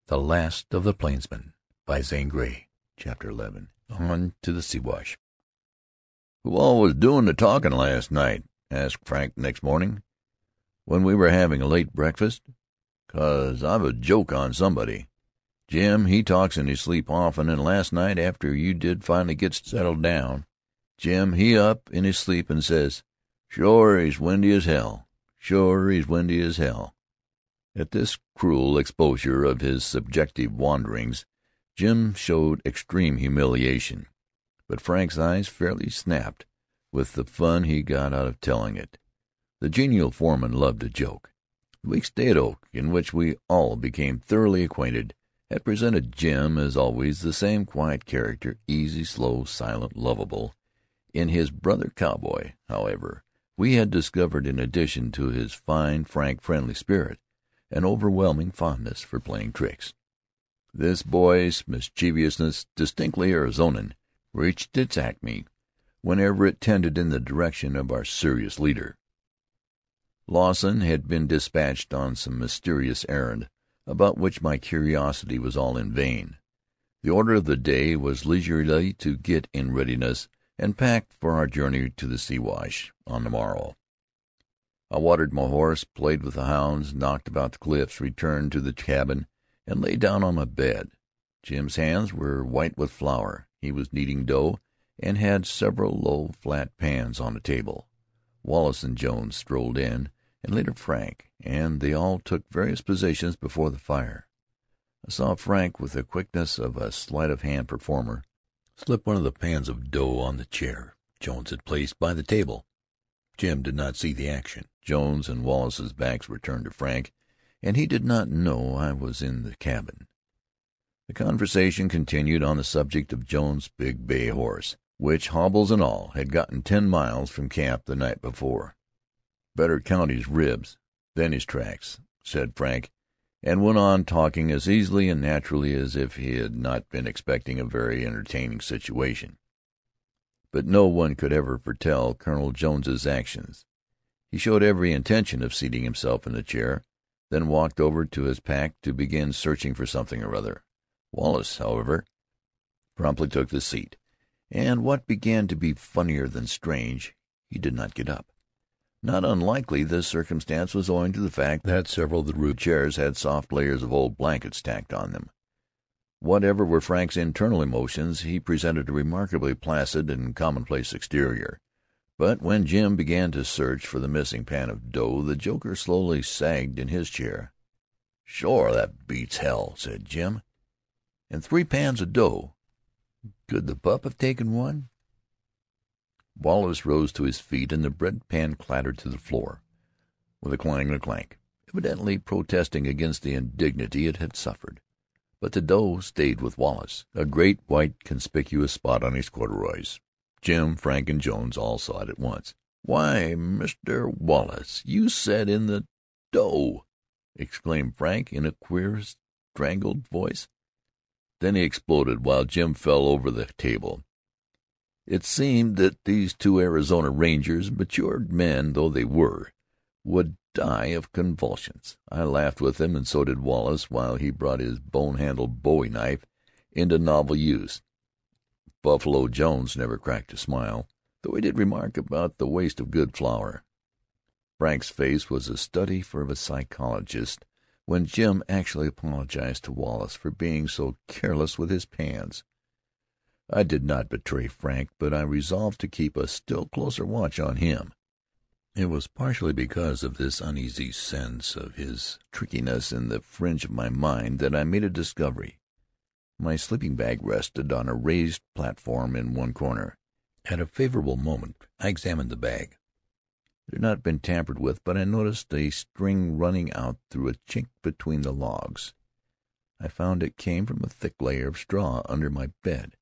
The Last of the Plainsmen by Zane Grey. Chapter 11. On to the Siwash. "Who all was doing the talking last night?" asked Frank next morning, when we were having a late breakfast. "'Cause I've a joke on somebody. Jim, he talks in his sleep often, and last night, after you did finally get settled down, Jim, he up in his sleep and says, 'Shore he's windy as hell. Shore he's windy as hell.'" At this cruel exposure of his subjective wanderings, Jim showed extreme humiliation, but Frank's eyes fairly snapped with the fun he got out of telling it. The genial foreman loved a joke. The week's day at Oak, in which we all became thoroughly acquainted, had presented Jim as always the same quiet character, easy, slow, silent, lovable. In his brother cowboy, however, we had discovered, in addition to his fine, frank, friendly spirit, an overwhelming fondness for playing tricks. This boy's mischievousness, distinctly Arizonan, reached its acme whenever it tended in the direction of our serious leader. Lawson had been dispatched on some mysterious errand, about which my curiosity was all in vain. The order of the day was leisurely to get in readiness and pack for our journey to the Siwash on the morrow. I watered my horse, played with the hounds, knocked about the cliffs, returned to the cabin, and lay down on my bed. Jim's hands were white with flour. He was kneading dough, and had several low, flat pans on the table. Wallace and Jones strolled in, and later Frank, and they all took various positions before the fire. I saw Frank, with the quickness of a sleight-of-hand performer, slip one of the pans of dough on the chair Jones had placed by the table. Jim did not see the action. Jones and Wallace's backs were turned to Frank, and he did not know I was in the cabin. The conversation continued on the subject of Jones's big bay horse, which, hobbles and all, had gotten 10 miles from camp the night before. "Better count his ribs than his tracks," said Frank, and went on talking as easily and naturally as if he had not been expecting a very entertaining situation. But no one could ever foretell Colonel Jones's actions. He showed every intention of seating himself in the chair, then walked over to his pack to begin searching for something or other. Wallace, however, promptly took the seat, and what began to be funnier than strange, he did not get up. Not unlikely this circumstance was owing to the fact that several of the rude chairs had soft layers of old blankets tacked on them. Whatever were Frank's internal emotions, he presented a remarkably placid and commonplace exterior. But when Jim began to search for the missing pan of dough, the joker slowly sagged in his chair. "Shore, that beats hell," said Jim. "And 3 pans of dough. Could the pup have taken one?" Wallace rose to his feet, and the bread pan clattered to the floor with a clang and a clank, evidently protesting against the indignity it had suffered. But the dough stayed with Wallace, a great white conspicuous spot on his corduroys. Jim, Frank, and Jones all saw it at once. "Why, Mr. Wallace, you set in the dough!" exclaimed Frank in a queer, strangled voice. Then he exploded, while Jim fell over the table. It seemed that these 2 Arizona Rangers, matured men though they were, would die of convulsions. I laughed with them, and so did Wallace, while he brought his bone-handled bowie knife into novel use. Buffalo Jones never cracked a smile, though he did remark about the waste of good flour. Frank's face was a study for a psychologist when Jim actually apologized to Wallace for being so careless with his pans. I did not betray Frank, but I resolved to keep a still closer watch on him. It was partially because of this uneasy sense of his trickiness in the fringe of my mind that I made a discovery. My sleeping bag rested on a raised platform in one corner. At a favorable moment I examined the bag. It had not been tampered with, but I noticed a string running out through a chink between the logs. I found it came from a thick layer of straw under my bed,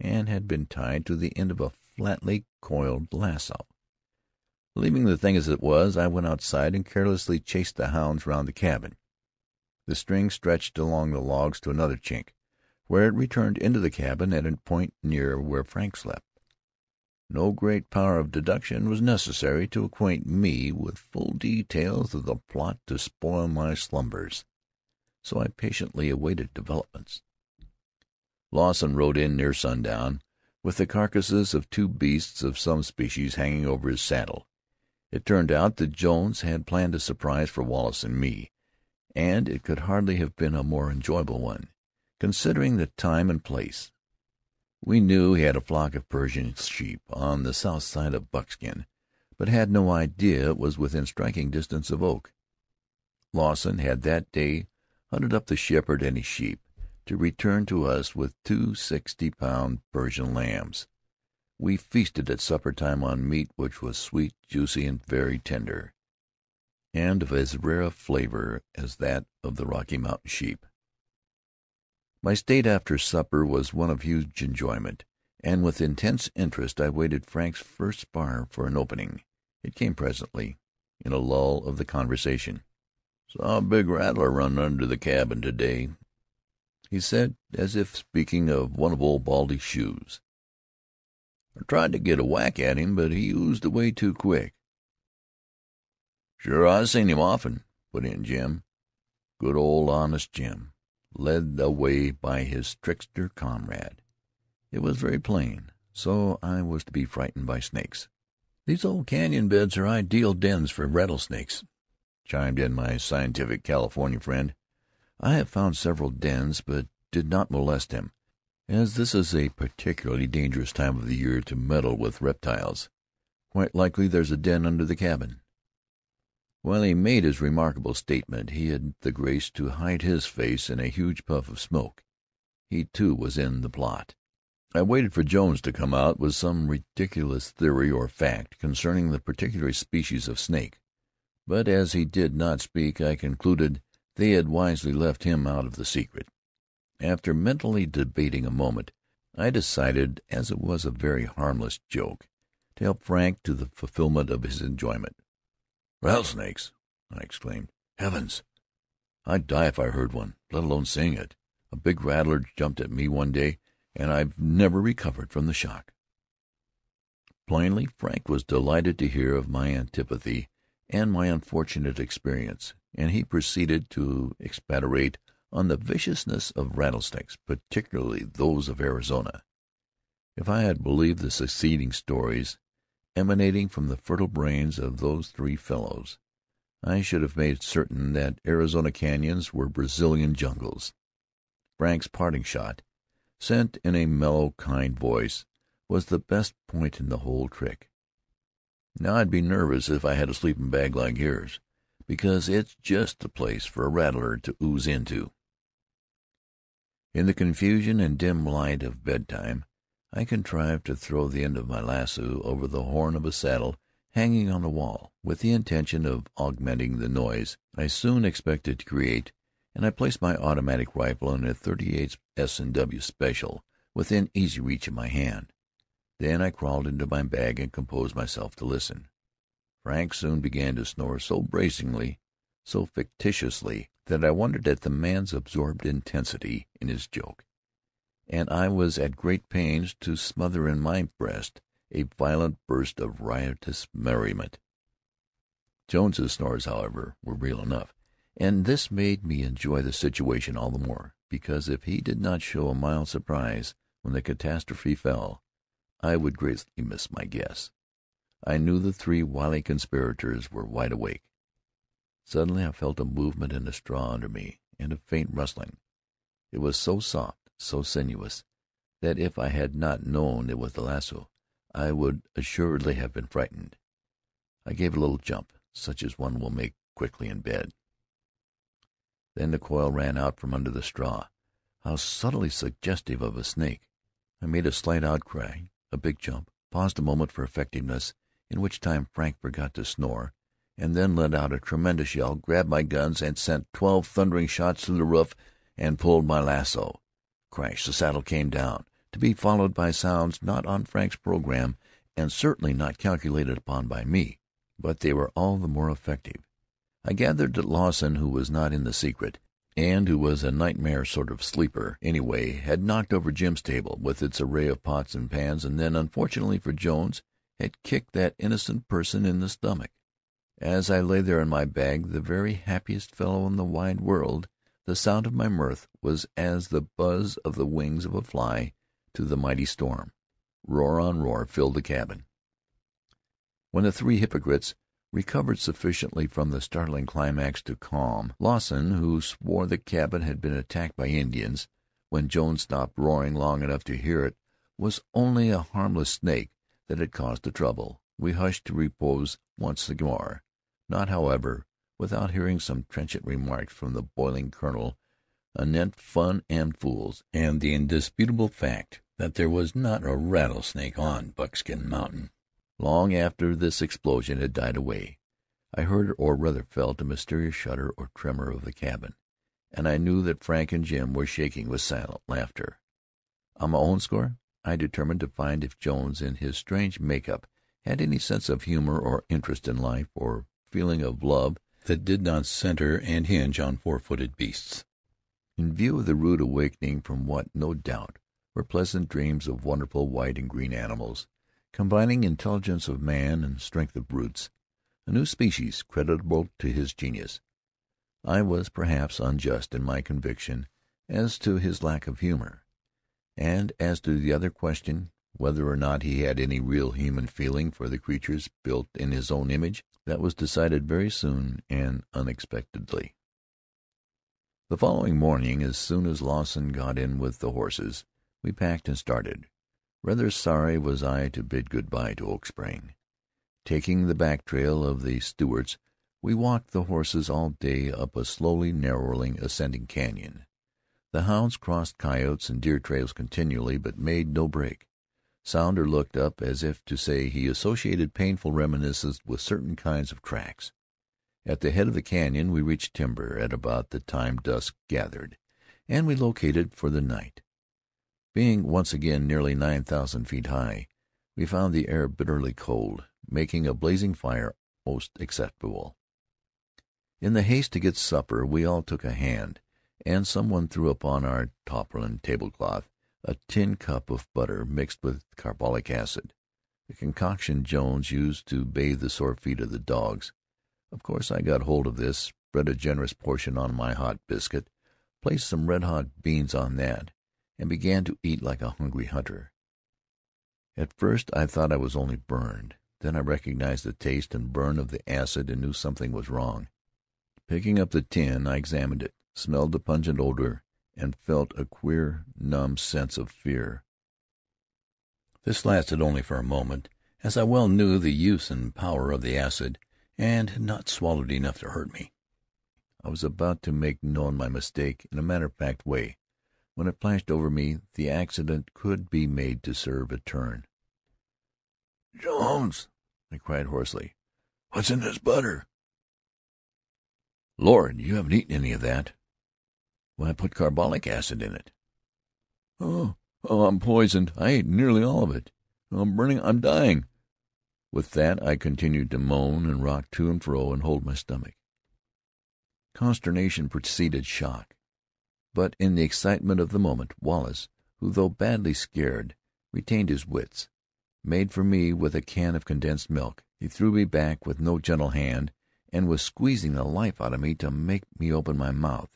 and had been tied to the end of a flatly coiled lasso. Leaving the thing as it was, I went outside and carelessly chased the hounds round the cabin. The string stretched along the logs to another chink, where it returned into the cabin at a point near where Frank slept. No great power of deduction was necessary to acquaint me with full details of the plot to spoil my slumbers. so I patiently awaited developments. Lawson rode in near sundown, with the carcasses of 2 beasts of some species hanging over his saddle. It turned out that Jones had planned a surprise for Wallace and me, and it could hardly have been a more enjoyable one, considering the time and place. We knew he had a flock of Persian sheep on the south side of Buckskin, but had no idea it was within striking distance of Oak. Lawson had that day hunted up the shepherd and his sheep, to return to us with 2 60-pound Persian lambs. We feasted at supper time on meat which was sweet, juicy, and very tender, and of as rare a flavor as that of the Rocky Mountain sheep. My state after supper was one of huge enjoyment, and with intense interest I waited Frank's first spar for an opening. It came presently, in a lull of the conversation. "Saw a big rattler run under the cabin today," he said, as if speaking of one of Old Baldy's shoes. "I tried to get a whack at him, but he oozed away too quick." "Sure, I've seen him often," put in Jim. Good old honest Jim, led away by his trickster comrade. It was very plain, so I was to be frightened by snakes. "These old canyon beds are ideal dens for rattlesnakes," chimed in my scientific California friend. "I have found several dens, but did not molest him, as this is a particularly dangerous time of the year to meddle with reptiles. Quite likely there's a den under the cabin." While he made his remarkable statement, he had the grace to hide his face in a huge puff of smoke. He, too, was in the plot. I waited for Jones to come out with some ridiculous theory or fact concerning the particular species of snake, but as he did not speak, I concluded they had wisely left him out of the secret. After mentally debating a moment, I decided, as it was a very harmless joke, to help Frank to the fulfillment of his enjoyment. "Rattlesnakes!" I exclaimed. "Heavens! I'd die if I heard one, let alone seeing it. A big rattler jumped at me one day, and I've never recovered from the shock." Plainly, Frank was delighted to hear of my antipathy and my unfortunate experience, and he proceeded to expatiate on the viciousness of rattlesnakes, particularly those of Arizona. If I had believed the succeeding stories, emanating from the fertile brains of those 3 fellows, I should have made certain that Arizona canyons were Brazilian jungles. Frank's parting shot, sent in a mellow, kind voice, was the best point in the whole trick. "Now I'd be nervous if I had a sleeping bag like yours, because it's just the place for a rattler to ooze into." In the confusion and dim light of bedtime, I contrived to throw the end of my lasso over the horn of a saddle hanging on the wall, with the intention of augmenting the noise I soon expected to create, and I placed my automatic rifle in a .38 S&W Special within easy reach of my hand. Then I crawled into my bag and composed myself to listen. Frank soon began to snore so bracingly, so fictitiously, that I wondered at the man's absorbed intensity in his joke, and I was at great pains to smother in my breast a violent burst of riotous merriment. Jones's snores, however, were real enough, and this made me enjoy the situation all the more, because if he did not show a mild surprise when the catastrophe fell, I would greatly miss my guess. I knew the 3 wily conspirators were wide awake. Suddenly I felt a movement in the straw under me, and a faint rustling. It was so soft, so sinuous, that if I had not known it was the lasso, I would assuredly have been frightened. I gave a little jump, such as one will make quickly in bed. Then the coil ran out from under the straw. How subtly suggestive of a snake! I made a slight outcry, a big jump, paused a moment for effectiveness, in which time Frank forgot to snore, and then let out a tremendous yell, grabbed my guns, and sent 12 thundering shots through the roof, and pulled my lasso. Crash! The saddle came down, to be followed by sounds not on Frank's program, and certainly not calculated upon by me, but they were all the more effective. I gathered that Lawson, who was not in the secret, and who was a nightmare sort of sleeper anyway, had knocked over Jim's table with its array of pots and pans, and then, unfortunately for Jones, had kicked that innocent person in the stomach. As I lay there in my bag, the very happiest fellow in the wide world, The sound of my mirth was as the buzz of the wings of a fly to the mighty storm. Roar on roar filled the cabin. When the three hypocrites recovered sufficiently from the startling climax to calm, Lawson, who swore the cabin had been attacked by Indians, when Jones stopped roaring long enough to hear it, was only a harmless snake that had caused the trouble. We hushed to repose once more, not, however, without hearing some trenchant remarks from the boiling colonel anent fun and fools, and the indisputable fact that there was not a rattlesnake on Buckskin Mountain. Long after this explosion had died away, I heard, or rather felt, a mysterious shudder or tremor of the cabin, and I knew that Frank and Jim were shaking with silent laughter. On my own score, I determined to find if Jones, in his strange make-up, had any sense of humor or interest in life, or feeling of love that did not center and hinge on four-footed beasts. In view of the rude awakening from what, no doubt, were pleasant dreams of wonderful white and green animals, combining intelligence of man and strength of brutes, a new species creditable to his genius, I was perhaps unjust in my conviction as to his lack of humor, and as to the other question, whether or not he had any real human feeling for the creatures built in his own image. That was decided very soon and unexpectedly. The following morning, as soon as Lawson got in with the horses, we packed and started. Rather sorry was I to bid good-bye to Oak Spring. Taking the back trail of the Stewarts, we walked the horses all day up a slowly narrowing, ascending canyon. The hounds crossed coyotes and deer trails continually, but made no break. Sounder looked up as if to say he associated painful reminiscences with certain kinds of tracks. At the head of the canyon we reached timber at about the time dusk gathered, and we located for the night. Being once again nearly 9,000 feet high, we found the air bitterly cold, making a blazing fire most acceptable. In the haste to get supper, we all took a hand, and someone threw upon our tarpaulin tablecloth a tin cup of butter mixed with carbolic acid, the concoction Jones used to bathe the sore feet of the dogs. Of course I got hold of this, spread a generous portion on my hot biscuit, placed some red-hot beans on that, and began to eat like a hungry hunter. At first I thought I was only burned. Then I recognized the taste and burn of the acid and knew something was wrong. Picking up the tin, I examined it, smelled the pungent odor, and felt a queer, numb sense of fear. This lasted only for a moment, as I well knew the use and power of the acid, and had not swallowed enough to hurt me. I was about to make known my mistake in a matter-of-fact way, when it flashed over me the accident could be made to serve a turn. "Jones!" I cried hoarsely. "What's in this butter?" "Lord, you haven't eaten any of that." "Why, I put carbolic acid in it." Oh, I'm poisoned. I ate nearly all of it. I'm burning. I'm dying." With that I continued to moan and rock to and fro and hold my stomach. Consternation preceded shock. But in the excitement of the moment, Wallace, who, though badly scared, retained his wits, made for me with a can of condensed milk. He threw me back with no gentle hand, and was squeezing the life out of me to make me open my mouth.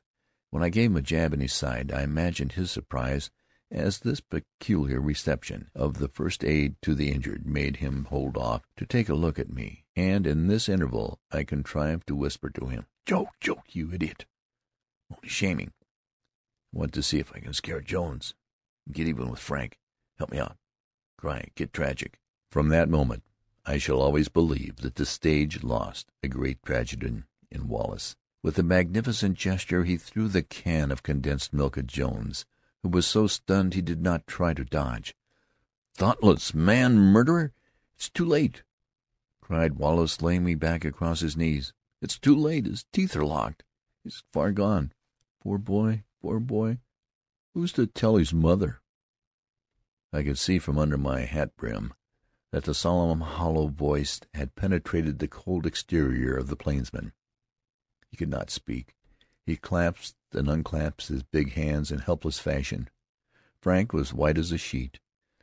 When I gave him a jab in his side, I imagined his surprise as this peculiar reception of the first aid to the injured made him hold off to take a look at me, and in this interval I contrived to whisper to him, Joke, you idiot. Only shaming. Want to see if I can scare Jones. Get even with Frank. Help me out. Cry, get tragic." From that moment I shall always believe that the stage lost a great tragedian in Wallace. With a magnificent gesture he threw the can of condensed milk at Jones, who was so stunned he did not try to dodge. "Thoughtless man murderer! It's too late!" cried Wallace, laying me back across his knees. "It's too late. His teeth are locked. He's far gone. Poor boy, poor boy. Who's to tell his mother?" I could see from under my hat brim that the solemn, hollow voice had penetrated the cold exterior of the plainsman. He could not speak. He clasped and unclasped his big hands in helpless fashion. Frank was white as a sheet.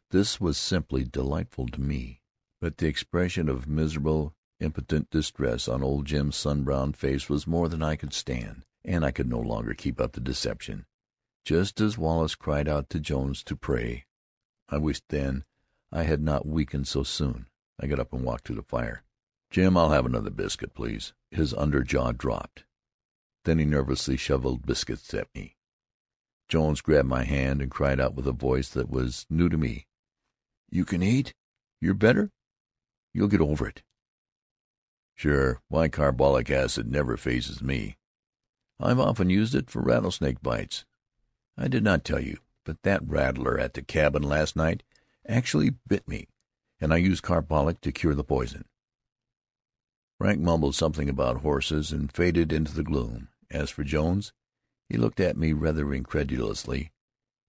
This was simply delightful to me, but the expression of miserable, impotent distress on old Jim's sun-browned face was more than I could stand. and I could no longer keep up the deception. Just as Wallace cried out to Jones to pray. I wished then I had not weakened so soon. I got up and walked to the fire. "Jim, I'll have another biscuit, please." His under jaw dropped. Then he nervously shoveled biscuits at me. Jones grabbed my hand and cried out with a voice that was new to me, "You can eat? You're better? You'll get over it." "Sure. Why, carbolic acid never phases me. I've often used it for rattlesnake bites. I did not tell you, but that rattler at the cabin last night actually bit me, and I used carbolic to cure the poison." Frank mumbled something about horses and faded into the gloom. As for Jones, he looked at me rather incredulously,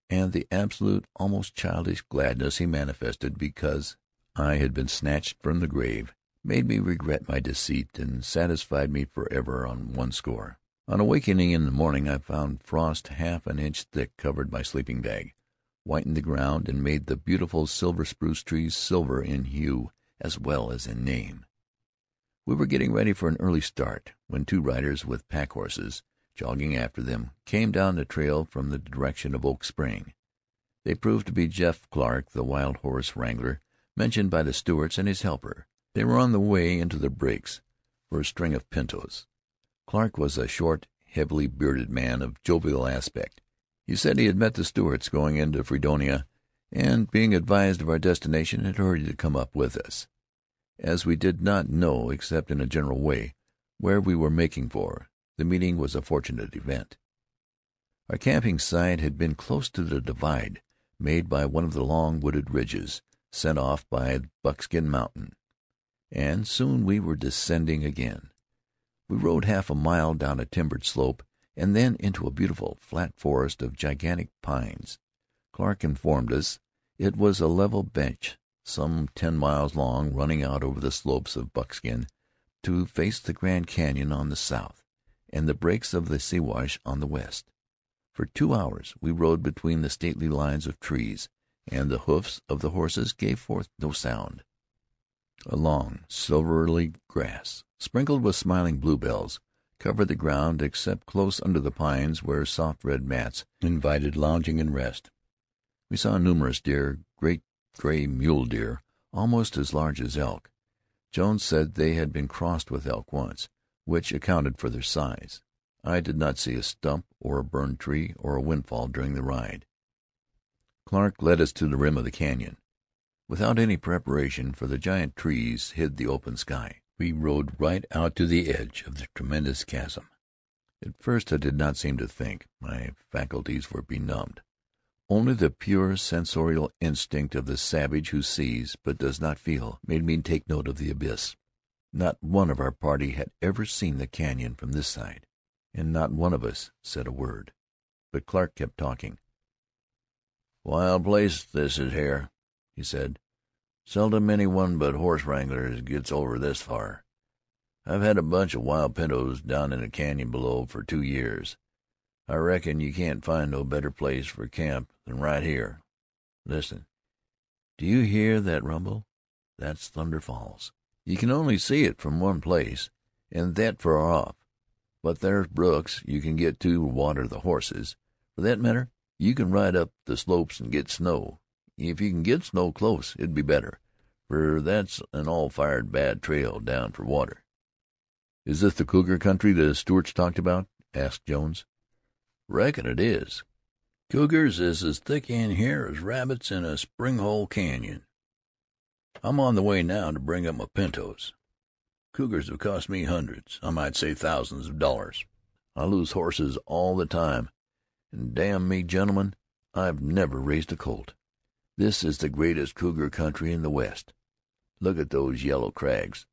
and the absolute, almost childish gladness he manifested because I had been snatched from the grave made me regret my deceit and satisfied me forever on one score. On awakening in the morning, I found frost half an inch thick covered my sleeping bag, whitened the ground, and made the beautiful silver spruce trees silver in hue as well as in name. We were getting ready for an early start when two riders with pack horses, jogging after them, came down the trail from the direction of Oak Spring. They proved to be Jeff Clark, the wild horse wrangler mentioned by the Stewarts, and his helper. They were on the way into the breaks for a string of pintos. Clark was a short, heavily bearded man of jovial aspect. He said he had met the Stewarts going into Fredonia, and, being advised of our destination, had hurried to come up with us. As we did not know, except in a general way, where we were making for, the meeting was a fortunate event. Our camping site had been close to the divide made by one of the long wooded ridges sent off by Buckskin Mountain, and soon we were descending again. We rode half a mile down a timbered slope, and then into a beautiful, flat forest of gigantic pines. Clark informed us it was a level bench, some 10 miles long, running out over the slopes of Buckskin to face the Grand Canyon on the south, and the breaks of the Siwash on the west. For 2 hours we rode between the stately lines of trees, and the hoofs of the horses gave forth no sound. A long, silvery grass, sprinkled with smiling bluebells, covered the ground except close under the pines, where soft red mats invited lounging and rest. We saw numerous deer, great gray mule deer, almost as large as elk. Jones said they had been crossed with elk once, which accounted for their size. I did not see a stump or a burned tree or a windfall during the ride. Clark led us to the rim of the canyon. Without any preparation, for the giant trees hid the open sky, we rode right out to the edge of the tremendous chasm. At first I did not seem to think. My faculties were benumbed. Only the pure sensorial instinct of the savage who sees but does not feel made me take note of the abyss. Not one of our party had ever seen the canyon from this side, and not one of us said a word. But Clark kept talking. "Wild place this is here," he said. "Seldom any one but horse wranglers gets over this far. I've had a bunch of wild pintos down in the canyon below for 2 years. I reckon you can't find no better place for camp than right here. Listen. Do you hear that rumble? That's Thunder Falls. You can only see it from one place, and that far off. But there's brooks you can get to water the horses. For that matter, you can ride up the slopes and get snow. If you can get snow close, it'd be better, for that's an all-fired bad trail down for water." "Is this the cougar country the Stewarts talked about?" asked Jones. "Reckon it is. Cougars is as thick in here as rabbits in a spring-hole canyon. I'm on the way now to bring up my pintos. Cougars have cost me hundreds, I might say thousands of dollars. I lose horses all the time, and damn me, gentlemen, I've never raised a colt. This is the greatest cougar country in the West. Look at those yellow crags.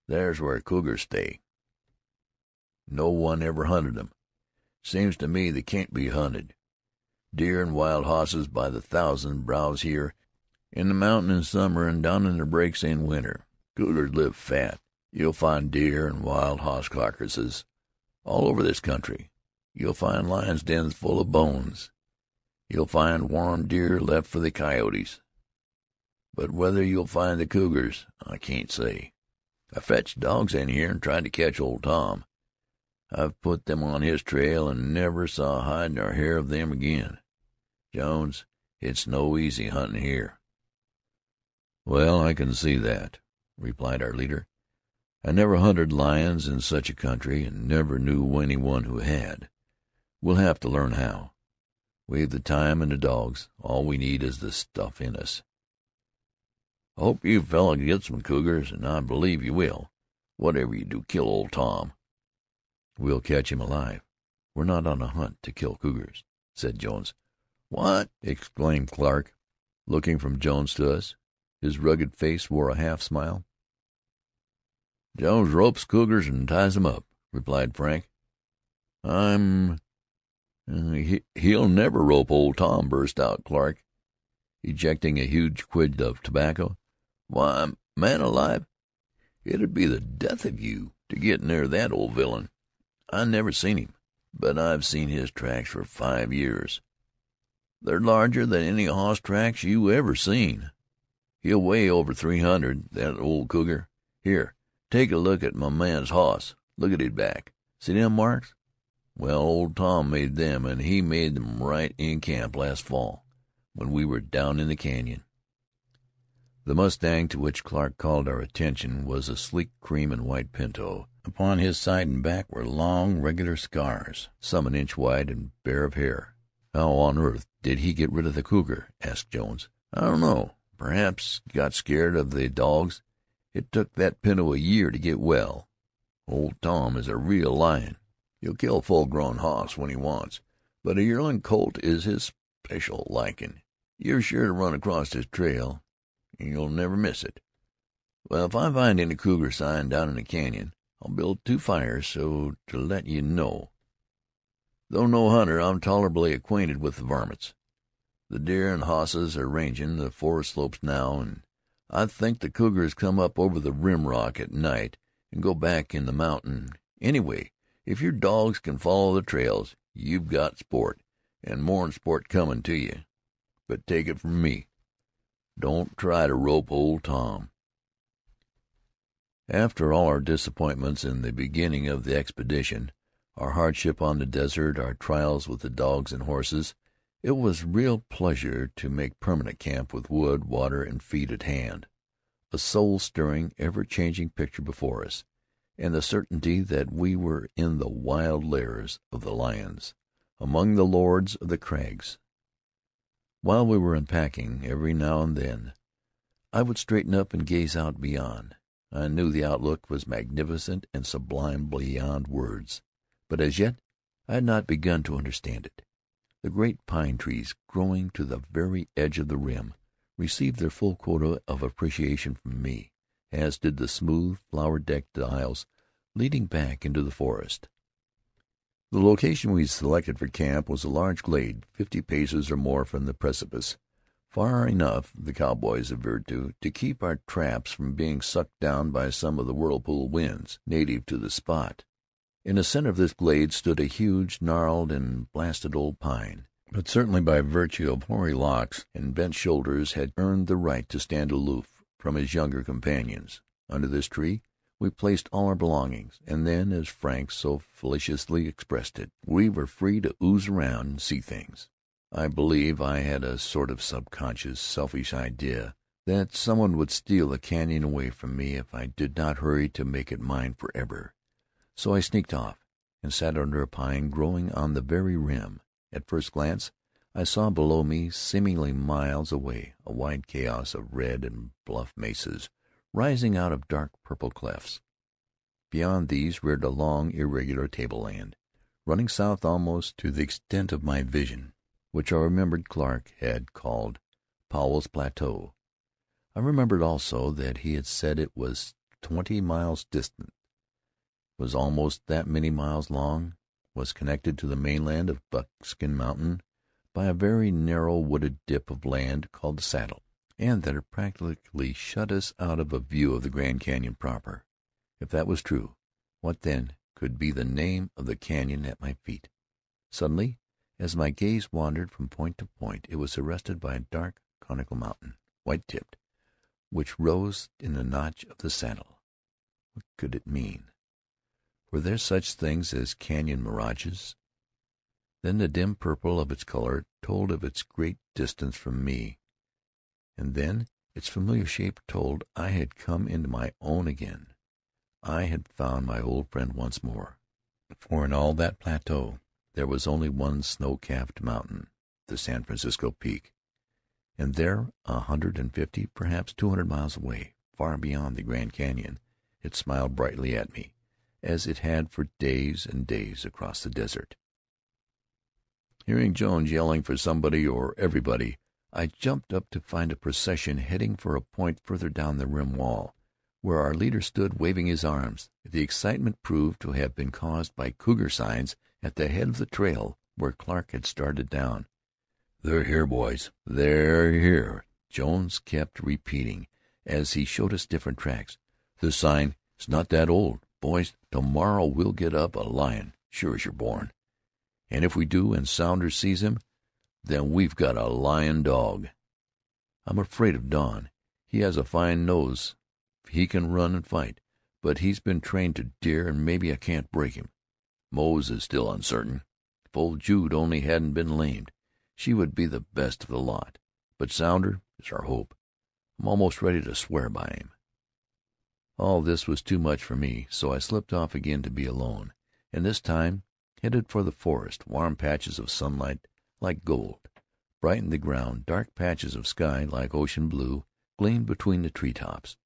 There's where cougars stay. No one ever hunted them. Seems to me they can't be hunted. Deer and wild hosses by the thousand browse here in the mountain in summer and down in the breaks in winter. Cougars live fat. You'll find deer and wild hoss carcasses all over this country. You'll find lions' dens full of bones. You'll find warm deer left for the coyotes. But whether you'll find the cougars, I can't say. I fetched dogs in here and tried to catch old Tom. I've put them on his trail and never saw hide nor hair of them again. Jones, it's no easy hunting here." "Well, I can see that," replied our leader. "I never hunted lions in such a country, and never knew any one who had. We'll have to learn how. We've the time and the dogs. All we need is the stuff in us." "I hope you fellows get some cougars, and I believe you will. Whatever you do, kill Old Tom." "We'll catch him alive. We're not on a hunt to kill cougars," said Jones. "What?" exclaimed Clark, looking from Jones to us. His rugged face wore a half smile. "Jones ropes cougars and ties 'em up," replied Frank. "He'll never rope Old Tom," burst out Clark, ejecting a huge quid of tobacco. "Why, man alive, it'd be the death of you to get near that old villain. I never seen him, but I've seen his tracks for 5 years. They're larger than any hoss tracks you ever seen. He'll weigh over 300, that old cougar. Here, take a look at my man's hoss. Look at his back. See them marks? Well, Old Tom made them, and he made them right in camp last fall, when we were down in the canyon." The mustang to which Clark called our attention was a sleek cream and white pinto. Upon his side and back were long, regular scars, some an inch wide and bare of hair. "How on earth did he get rid of the cougar?" asked Jones. "I don't know. Perhaps got scared of the dogs. It took that pinto a year to get well. Old Tom is a real lion. He'll kill a full-grown hoss when he wants, but a yearling colt is his special likin'. You're sure to run across his trail. You'll never miss it. Well, if I find any cougar sign down in the canyon, I'll build 2 fires so to let you know. Though no hunter, I'm tolerably acquainted with the varmints. The deer and hosses are rangin' the forest slopes now, and I think the cougars come up over the rim rock at night and go back in the mountain. Anyway, if your dogs can follow the trails, you've got sport, and more'n sport comin' to you. But take it from me, don't try to rope Old Tom." After all our disappointments in the beginning of the expedition, our hardship on the desert, our trials with the dogs and horses, it was real pleasure to make permanent camp with wood, water, and feed at hand. A soul-stirring, ever-changing picture before us, and the certainty that we were in the wild lairs of the lions, among the lords of the crags. While we were unpacking, every now and then I would straighten up and gaze out beyond. I knew the outlook was magnificent and sublime beyond words, but as yet I had not begun to understand it. The great pine trees, growing to the very edge of the rim, received their full quota of appreciation from me, as did the smooth, flower-decked aisles leading back into the forest. The location we selected for camp was a large glade 50 paces or more from the precipice, far enough, the cowboys averred, to keep our traps from being sucked down by some of the whirlpool winds native to the spot. In the center of this glade stood a huge, gnarled and blasted old pine, but certainly by virtue of hoary locks and bent shoulders had earned the right to stand aloof from his younger companions. Under this tree we placed all our belongings, and then, as Frank so felicitously expressed it, we were free to ooze around and see things. I believe I had a sort of subconscious, selfish idea that someone would steal the canyon away from me if I did not hurry to make it mine forever. So I sneaked off and sat under a pine growing on the very rim. At first glance I saw below me, seemingly miles away, a wide chaos of red and bluff mesas rising out of dark purple clefts. Beyond these reared a long, irregular tableland, running south almost to the extent of my vision, which I remembered Clark had called Powell's Plateau. I remembered also that he had said it was 20 miles distant, was almost that many miles long, was connected to the mainland of Buckskin Mountain by a very narrow wooded dip of land called the Saddle, and that it practically shut us out of a view of the Grand Canyon proper. If that was true, what then could be the name of the canyon at my feet? Suddenly, as my gaze wandered from point to point, it was arrested by a dark, conical mountain, white-tipped, which rose in the notch of the Saddle. What could it mean? Were there such things as canyon mirages? Then the dim purple of its color told of its great distance from me, and then its familiar shape told I had come into my own again. I had found my old friend once more. For in all that plateau there was only one snow-capped mountain, the San Francisco Peak, and there, 150, perhaps 200 miles away, far beyond the Grand Canyon, it smiled brightly at me, as it had for days and days across the desert. Hearing Jones yelling for somebody or everybody, I jumped up to find a procession heading for a point further down the rim wall, where our leader stood waving his arms. The excitement proved to have been caused by cougar signs at the head of the trail where Clark had started down. "They're here, boys. They're here," Jones kept repeating as he showed us different tracks. "This sign is not that old. Boys, tomorrow we'll get up a lion, sure as you're born. And if we do and Sounder sees him, then we've got a lion dog. I'm afraid of Don. He has a fine nose. He can run and fight, but he's been trained to deer, and maybe I can't break him. Mose is still uncertain. If old Jude only hadn't been lamed, she would be the best of the lot. But Sounder is our hope. I'm almost ready to swear by him." All this was too much for me, so I slipped off again to be alone, and this time headed for the forest. Warm patches of sunlight, like gold, brightened the ground. Dark patches of sky, like ocean blue, gleamed between the tree-tops.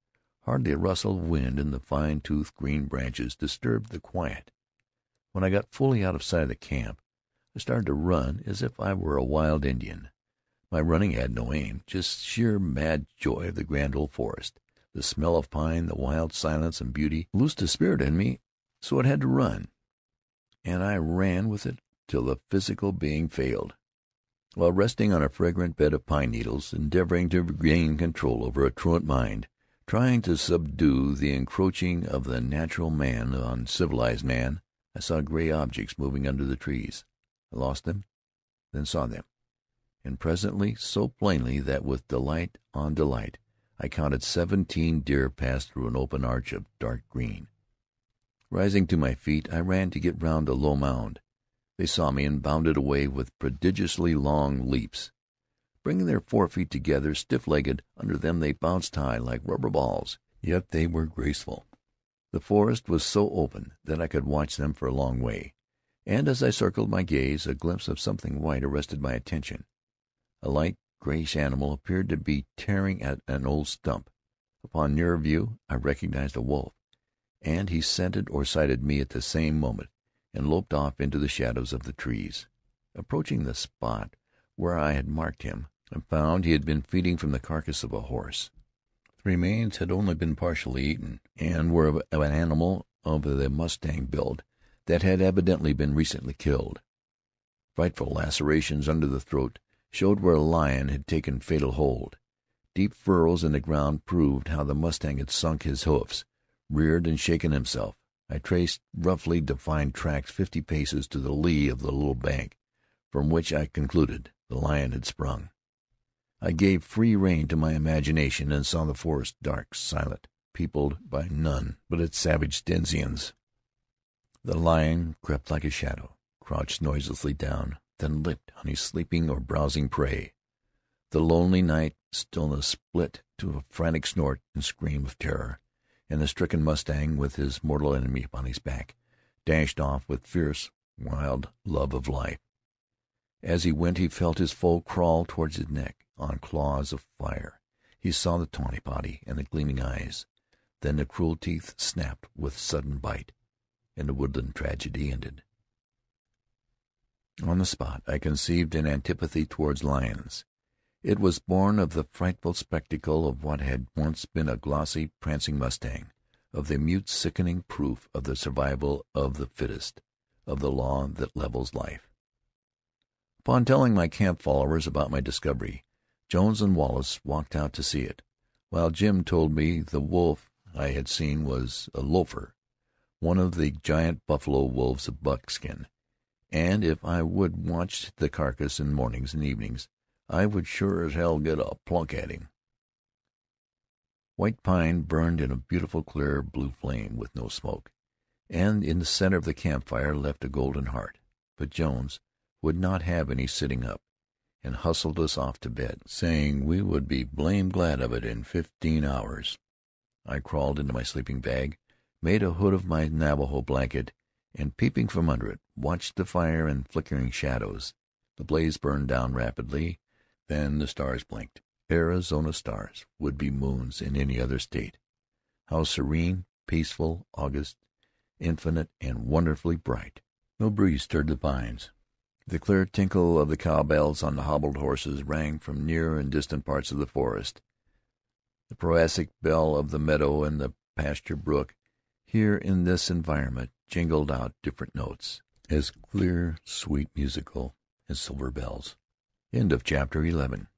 Hardly a rustle of wind in the fine-toothed green branches disturbed the quiet. When I got fully out of sight of the camp, I started to run as if I were a wild Indian. My running had no aim, just sheer mad joy of the grand old forest. The smell of pine, the wild silence and beauty, loosed a spirit in me, so it had to run. And I ran with it till the physical being failed. While resting on a fragrant bed of pine needles, endeavoring to regain control over a truant mind, trying to subdue the encroaching of the natural man on civilized man, I saw gray objects moving under the trees. I lost them, then saw them, and presently so plainly that with delight on delight I counted 17 deer pass through an open arch of dark green. Rising to my feet, I ran to get round a low mound. They saw me and bounded away with prodigiously long leaps. Bringing their forefeet together, stiff-legged, under them they bounced high like rubber balls, yet they were graceful. The forest was so open that I could watch them for a long way, and as I circled my gaze, a glimpse of something white arrested my attention. A light, grayish animal appeared to be tearing at an old stump. Upon nearer view, I recognized a wolf, and he scented or sighted me at the same moment, and loped off into the shadows of the trees. Approaching the spot where I had marked him, I found he had been feeding from the carcass of a horse. The remains had only been partially eaten, and were of an animal of the mustang build that had evidently been recently killed. Frightful lacerations under the throat showed where a lion had taken fatal hold. Deep furrows in the ground proved how the mustang had sunk his hoofs, reared, and shaken himself. I traced roughly defined tracks 50 paces to the lee of the little bank, from which I concluded the lion had sprung. I gave free rein to my imagination and saw the forest dark, silent, peopled by none but its savage denizens. The lion crept like a shadow, crouched noiselessly down, then leaped on his sleeping or browsing prey. The lonely night stillness split to a frantic snort and scream of terror, and the stricken mustang, with his mortal enemy upon his back, dashed off with fierce, wild love of life. As he went, he felt his foe crawl towards his neck on claws of fire. He saw the tawny body and the gleaming eyes. Then the cruel teeth snapped with sudden bite, and the woodland tragedy ended. On the spot I conceived an antipathy towards lions. It was born of the frightful spectacle of what had once been a glossy, prancing mustang, of the mute, sickening proof of the survival of the fittest, of the law that levels life. Upon telling my camp followers about my discovery, Jones and Wallace walked out to see it, while Jim told me the wolf I had seen was a lofer, one of the giant buffalo wolves of buckskin, and if I would watch the carcass in mornings and evenings, I would sure as hell get a plunk at him. White pine burned in a beautiful clear blue flame with no smoke. and in the center of the campfire left a golden heart. But Jones would not have any sitting up, and hustled us off to bed, saying we would be blamed glad of it in 15 hours. I crawled into my sleeping bag, made a hood of my Navajo blanket, and peeping from under it, watched the fire and flickering shadows. The blaze burned down rapidly, then the stars blinked. Arizona stars would be moons in any other state. How serene, peaceful, august, infinite, and wonderfully bright. No breeze stirred the pines. The clear tinkle of the cowbells on the hobbled horses rang from near and distant parts of the forest. The prosaic bell of the meadow and the pasture brook, here in this environment, jingled out different notes, as clear, sweet, musical as silver bells. End of chapter 11.